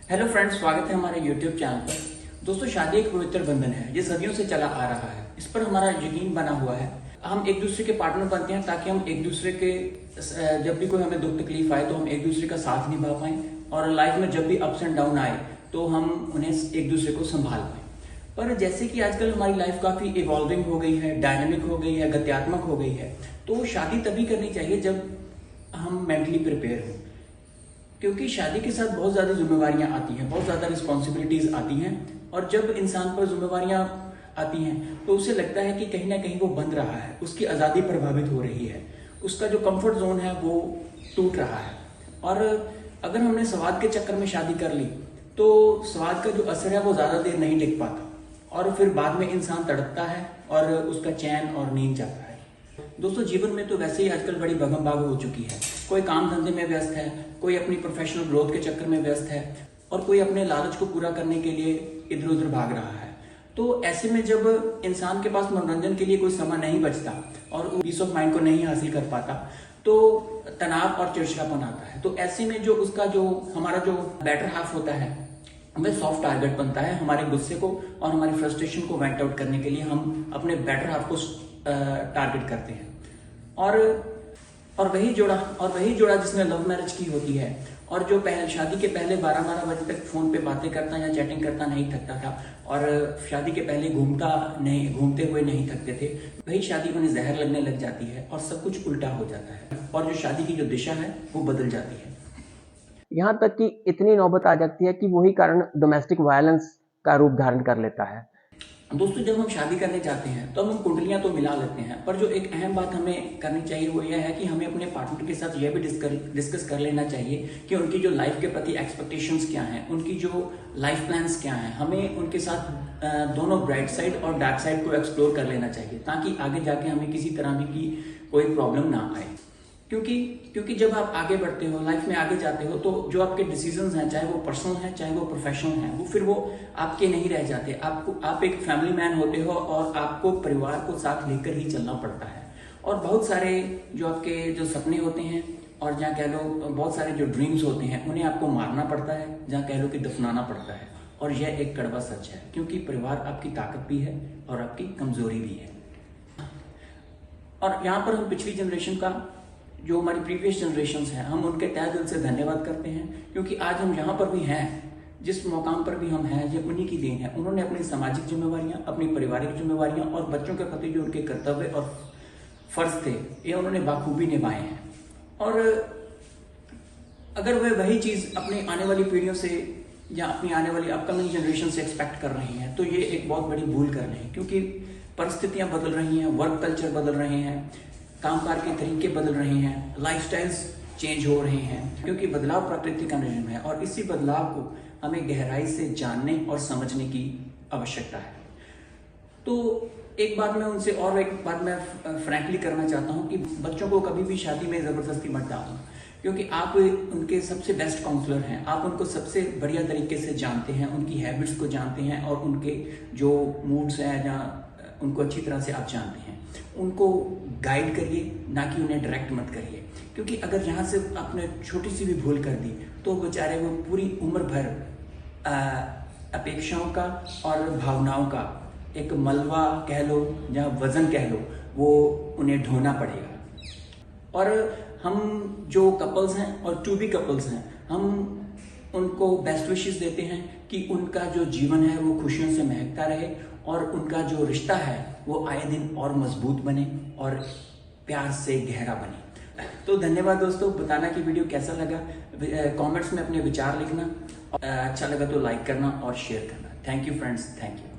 Hello friends, स्वागत है हमारे यूट्यूब चैनल पर। दोस्तों, शादी एक पवित्र बंधन है जो सदियों से चला आ रहा है। इस पर हमारा यकीन बना हुआ है। हम एक दूसरे के पार्टनर बनते हैं ताकि हम एक दूसरे के जब भी कोई हमें दुख तकलीफ आए तो हम एक दूसरे का साथ निभा पाएं, और लाइफ में जब भी अप्स एंड डाउन आए तो हम उन्हें एक दूसरे को संभाल पाएं। पर जैसे कि आजकल हमारी लाइफ काफी इवॉल्विंग हो गई है, डायनेमिक हो गई है, गत्यात्मक हो गई है, तो शादी तभी करनी चाहिए जब हम मेंटली प्रिपेयर हो। क्योंकि शादी के साथ बहुत ज्यादा जिम्मेवारियां आती हैं, बहुत ज्यादा रिस्पॉन्सिबिलिटीज आती हैं, और जब इंसान पर जिम्मेवारियां आती हैं तो उसे लगता है कि कहीं ना कहीं वो बंध रहा है, उसकी आजादी प्रभावित हो रही है, उसका जो कंफर्ट जोन है वो टूट रहा है। और अगर हमने स्वाद के चक्कर में शादी कर ली तो स्वाद का जो असर है वो ज्यादा देर नहीं टिक पाता, और फिर बाद में इंसान तड़पता है और उसका चैन और नींद जाता है। दोस्तों, जीवन में तो वैसे ही आजकल बड़ी भगम भाग हो चुकी है। कोई काम धंधे में व्यस्त है, कोई अपनी प्रोफेशनल ग्रोथ के चक्कर में व्यस्त है, और कोई अपने लालच को पूरा करने के लिए इधर उधर भाग रहा है। तो ऐसे में जब इंसान के पास मनोरंजन के लिए कोई समय नहीं बचता और वो पीस ऑफ माइंड को नहीं हासिल कर पाता, तो तनाव और चिड़चिड़ापन आता है। तो ऐसे में जो उसका जो हमारा जो बेटर हाफ होता है, हमें सॉफ्ट टारगेट बनता है हमारे गुस्से को और हमारी फ्रस्ट्रेशन को वेंट आउट करने के लिए। हम अपने बेटर हाफ को टारगेट करते हैं, और वही जोड़ा जिसने लव मैरिज की होती है, और जो पहले शादी के पहले 12-12 बजे तक फोन पे बातें करता या चैटिंग करता नहीं थकता था, और शादी के पहले घूमते हुए नहीं थकते थे, वही शादी उन्हें जहर लगने लग जाती है और सब कुछ उल्टा हो जाता है, और जो शादी की जो दिशा है वो बदल जाती है। यहाँ तक कि इतनी नौबत आ जाती है कि वही कारण डोमेस्टिक वायलेंस का रूप धारण कर लेता है। दोस्तों, जब हम शादी करने जाते हैं तो हम कुंडलियां तो मिला लेते हैं, पर जो एक अहम बात हमें करनी चाहिए वो यह है कि हमें अपने पार्टनर के साथ यह भी डिस्कस कर लेना चाहिए कि उनकी जो लाइफ के प्रति एक्सपेक्टेशंस क्या हैं, उनकी जो लाइफ प्लान्स क्या हैं। हमें उनके साथ दोनों ब्राइट साइड और डार्क साइड को एक्सप्लोर कर लेना चाहिए, ताकि आगे जाके हमें किसी तरह की कोई प्रॉब्लम ना आए। क्योंकि जब आप आगे बढ़ते हो, लाइफ में आगे जाते हो, तो जो आपके डिसीजंस हैं, चाहे वो पर्सनल हैं चाहे वो प्रोफेशनल हैं, वो फिर वो आपके नहीं रह जाते। आप एक फैमिली मैन होते हो और आपको परिवार को साथ लेकर ही चलना पड़ता है। और बहुत सारे जो आपके जो सपने होते हैं, और जहाँ कह लो बहुत सारे जो ड्रीम्स होते हैं, उन्हें आपको मारना पड़ता है, जहाँ कह लो कि दफनाना पड़ता है। और यह एक कड़वा सच है, क्योंकि परिवार आपकी ताकत भी है और आपकी कमजोरी भी है। और यहाँ पर हम पिछली जनरेशन का, जो हमारी प्रीवियस जनरेशन्स हैं, हम उनके तहे दिल से धन्यवाद करते हैं, क्योंकि आज हम यहाँ पर भी हैं, जिस मुकाम पर भी हम हैं, ये उन्हीं की देन है। उन्होंने अपनी सामाजिक जिम्मेवारियां, अपनी पारिवारिक जिम्मेवारियां और बच्चों के प्रति जो उनके कर्तव्य और फर्ज थे, ये उन्होंने बाखूबी निभाए हैं। और अगर वे वही चीज अपनी आने वाली पीढ़ियों से या अपनी आने वाली अपकमिंग जनरेशन से एक्सपेक्ट कर रही हैं, तो ये एक बहुत बड़ी भूल कर रहे हैं। क्योंकि परिस्थितियां बदल रही हैं, वर्क कल्चर बदल रहे हैं, कामकाज के तरीके बदल रहे हैं, लाइफस्टाइल्स चेंज हो रहे हैं, क्योंकि बदलाव प्रकृति का नियम है, और इसी बदलाव को हमें गहराई से जानने और समझने की आवश्यकता है। तो एक बात मैं फ्रैंकली करना चाहता हूं कि बच्चों को कभी भी शादी में जबरदस्ती मत डालना, क्योंकि आप उनके सबसे बेस्ट काउंसलर हैं। आप उनको सबसे बढ़िया तरीके से जानते हैं, उनकी हैबिट्स को जानते हैं, और उनके जो मूड्स हैं या उनको अच्छी तरह से आप जानते हैं। उनको गाइड करिए, ना कि उन्हें डायरेक्ट मत करिए, क्योंकि अगर यहाँ से आपने छोटी सी भी भूल कर दी तो बेचारे वो पूरी उम्र भर अपेक्षाओं का और भावनाओं का एक मलबा कह लो या वजन कह लो, वो उन्हें ढोना पड़ेगा। और हम जो कपल्स हैं और टू बी कपल्स हैं, हम उनको बेस्ट विशेस देते हैं कि उनका जो जीवन है वो खुशियों से महकता रहे, और उनका जो रिश्ता है वो आए दिन और मजबूत बने और प्यार से गहरा बने। तो धन्यवाद दोस्तों। बताना कि वीडियो कैसा लगा, कमेंट्स में अपने विचार लिखना। अच्छा लगा तो लाइक करना और शेयर करना। Thank you friends, thank you.